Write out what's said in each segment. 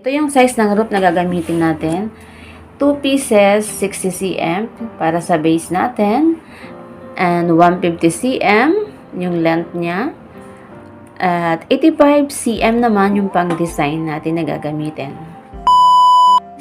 Ito yung size ng rope na gagamitin natin. 2 pieces, 60 cm para sa base natin. And 150 cm yung length niya. At 85 cm naman yung pang-design natin na gagamitin.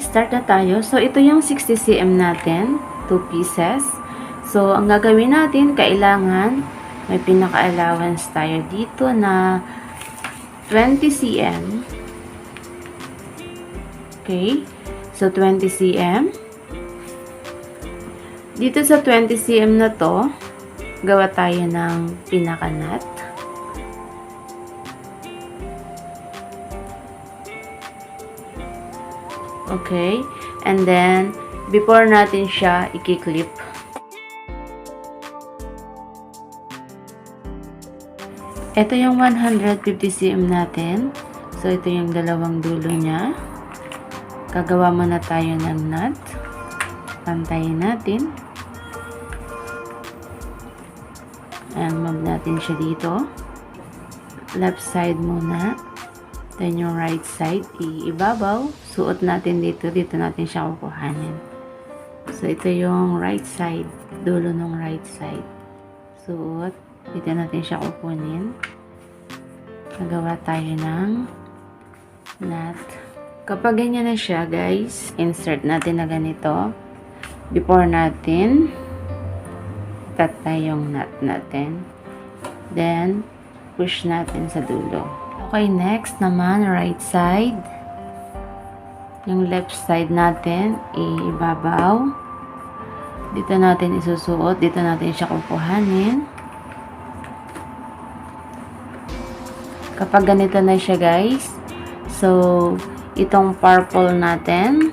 Start na tayo. So, ito yung 60 cm natin. 2 pieces. So, ang gagawin natin, kailangan may pinaka-allowance tayo dito na 20 cm. Okay. So, 20 cm. Dito sa 20 cm na to, gawa tayo ng pinaka-nut. Okay. And then, before natin siya i-clip, ito yung 150 cm natin. So, ito yung dalawang dulo niya. Gagawa muna tayo ng nut. Pantayin natin. And move natin siya dito. Left side muna. Then yung right side, ibabaw. Suot natin dito. Dito natin siya kukuhanin. So, ito yung right side. Dulo ng right side. Suot. Dito natin siya kukunin. Nagawa tayo ng nut. Kapag ganyan na siya, guys, insert natin na ganito. Before natin, tatay yung nut natin. Then, push natin sa dulo. Okay, next naman, right side. Yung left side natin, ibabaw. Dito natin isusuot. Dito natin siya kukuhanin. Kapag ganito na siya, guys, so, itong purple natin,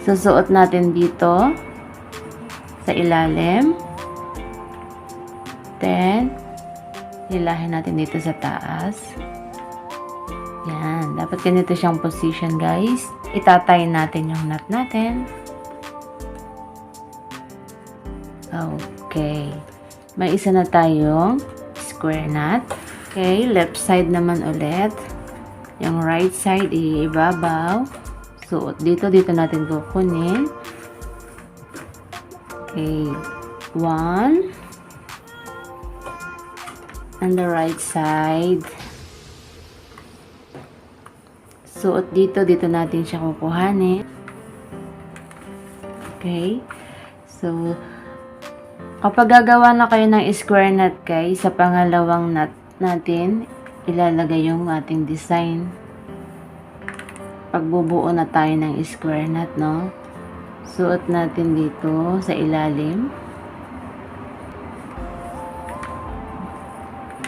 susuot natin dito sa ilalim. Then, hilahin natin dito sa taas. Yan. Dapat ganito siyang position, guys. Itatay natin yung nut natin. Okay. May isa na tayong square nut. Okay. Left side naman ulit. Yung right side, ibabaw. So, dito natin kukunin. Okay. 1. And the right side. Suot dito natin siya kukuhanin. Okay. So, kapag gagawa na kayo ng square nut, guys, sa pangalawang nut natin, ilalagay yung ating design. Pagbubuo na tayo ng square nut, no? Suot natin dito sa ilalim.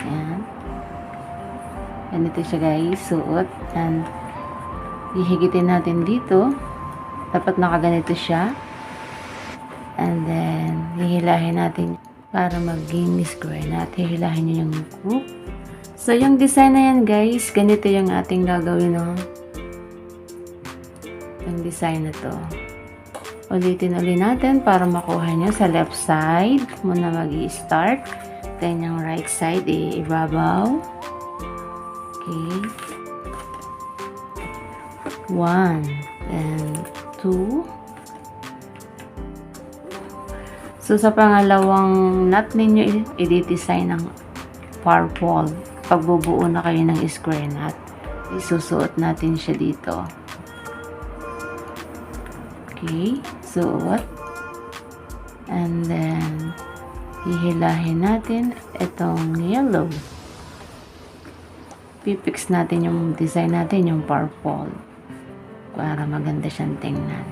Ayan. Ganito siya, guys. Suot. And hihigitin natin dito. Dapat nakaganito siya. And then, hihilahin natin para maging square nut. Hihilahin nyo yung group. So, yung design na yan, guys, ganito yung ating gagawin, no? Yung design na to. Ulitin ulit natin para makuha nyo sa left side. Muna mag-i-start. Then, yung right side, ibabaw. Okay. 1 and 2. So, sa pangalawang nut ninyo, i-design ng purple. Pagbubuo na kayo ng square nut, isusuot natin siya dito. Okay, suot. And then, hihilahin natin itong yellow. Pipix natin yung design natin, yung purple. Para maganda siyang tingnan.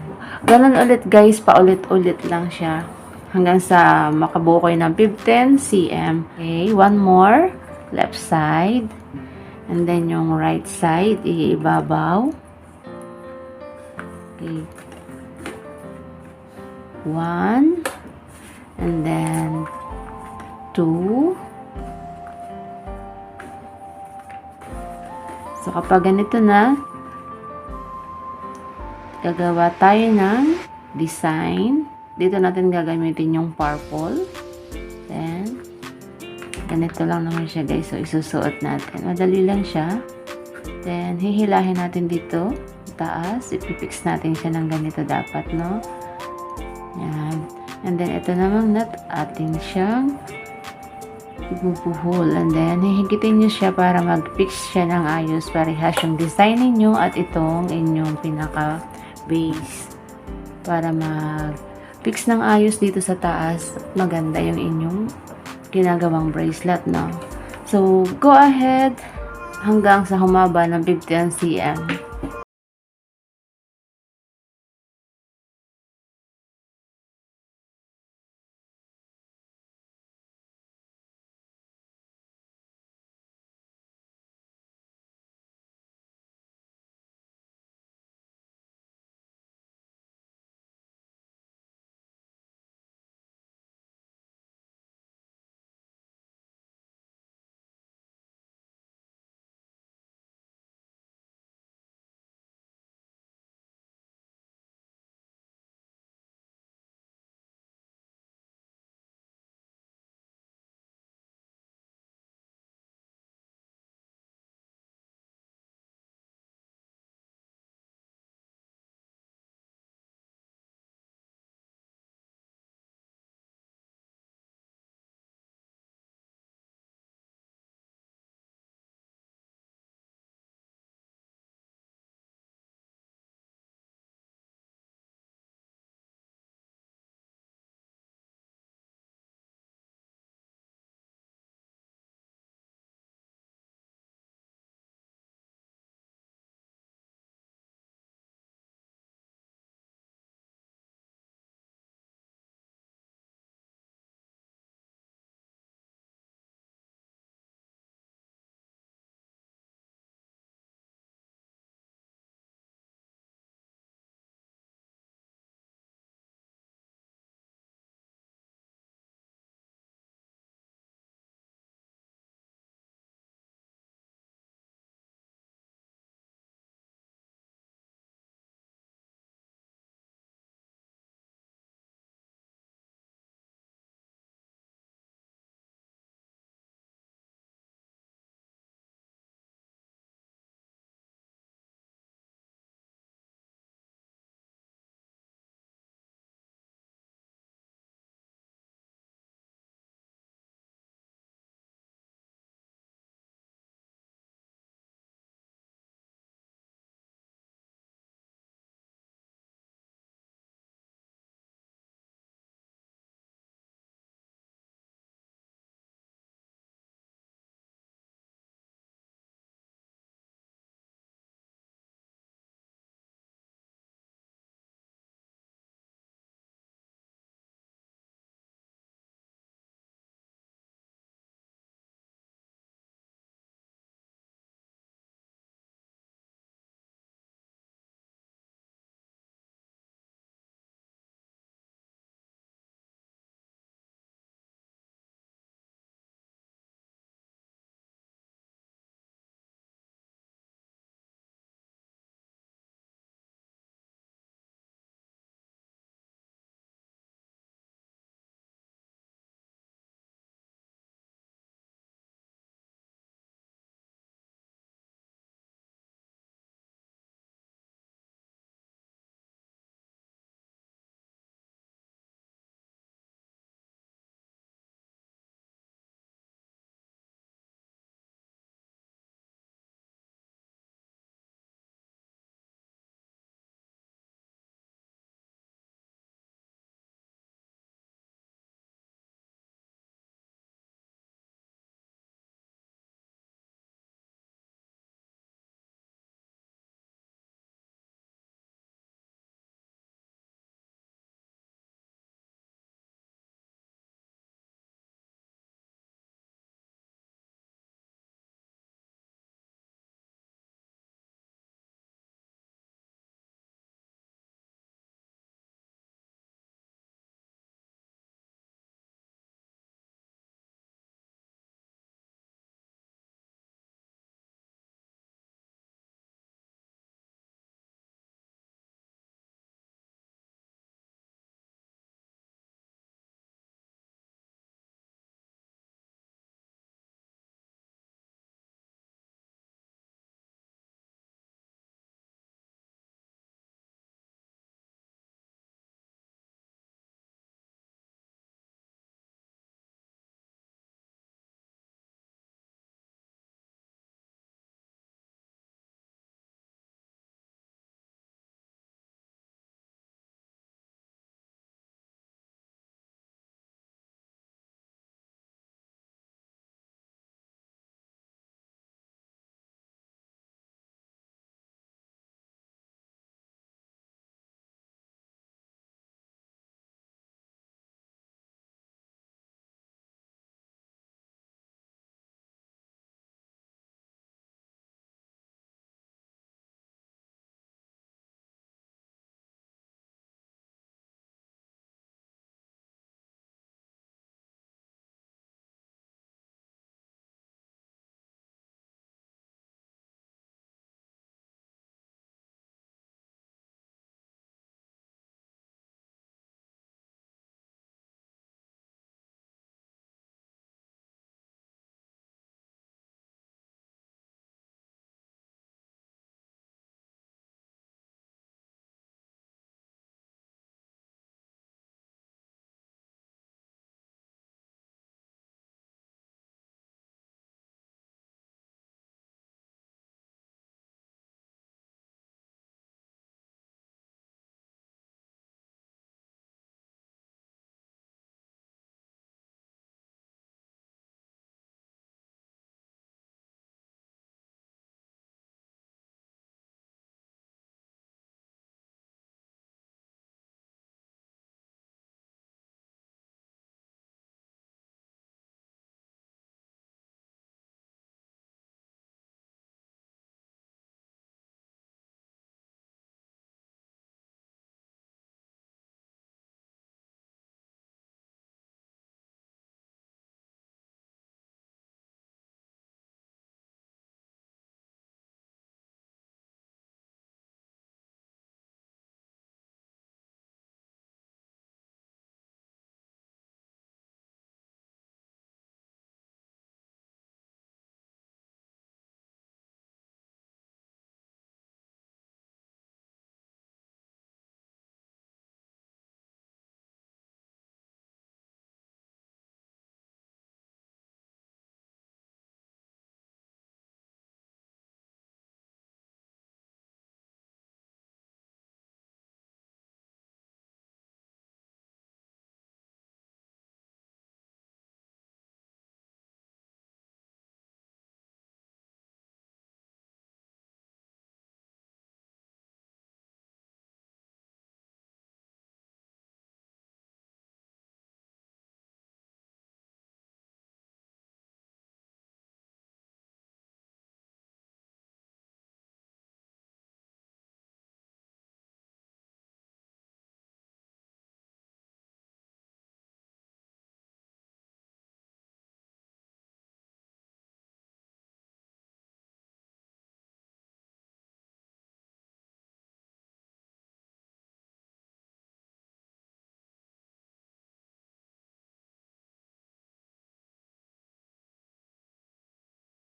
Ganun ulit, guys, paulit-ulit lang siya. Hanggang sa makabuo kayo ng 15 cm. Okay, one more. Left side. And then yung right side, ibabaw. Okay. 1. And then 2. So, kapag ganito na, gagawa tayo ng design. Dito natin gagamitin yung purple. Then, ganito lang naman siya, guys. So, isusuot natin. Madali lang siya. Then, hihilahin natin dito, taas. Ipipix natin siya ng ganito dapat, no? Yan. And then, ito namang nut, atin siyang ibubuhol. And then, hihigitin nyo siya para mag-fix siya ng ayos. Parehas yung design ninyo at itong inyong pinaka-base. Para mag-fix ng ayos dito sa taas, maganda yung inyong ginagawang bracelet, no? So, go ahead hanggang sa humaba ng 50 cm.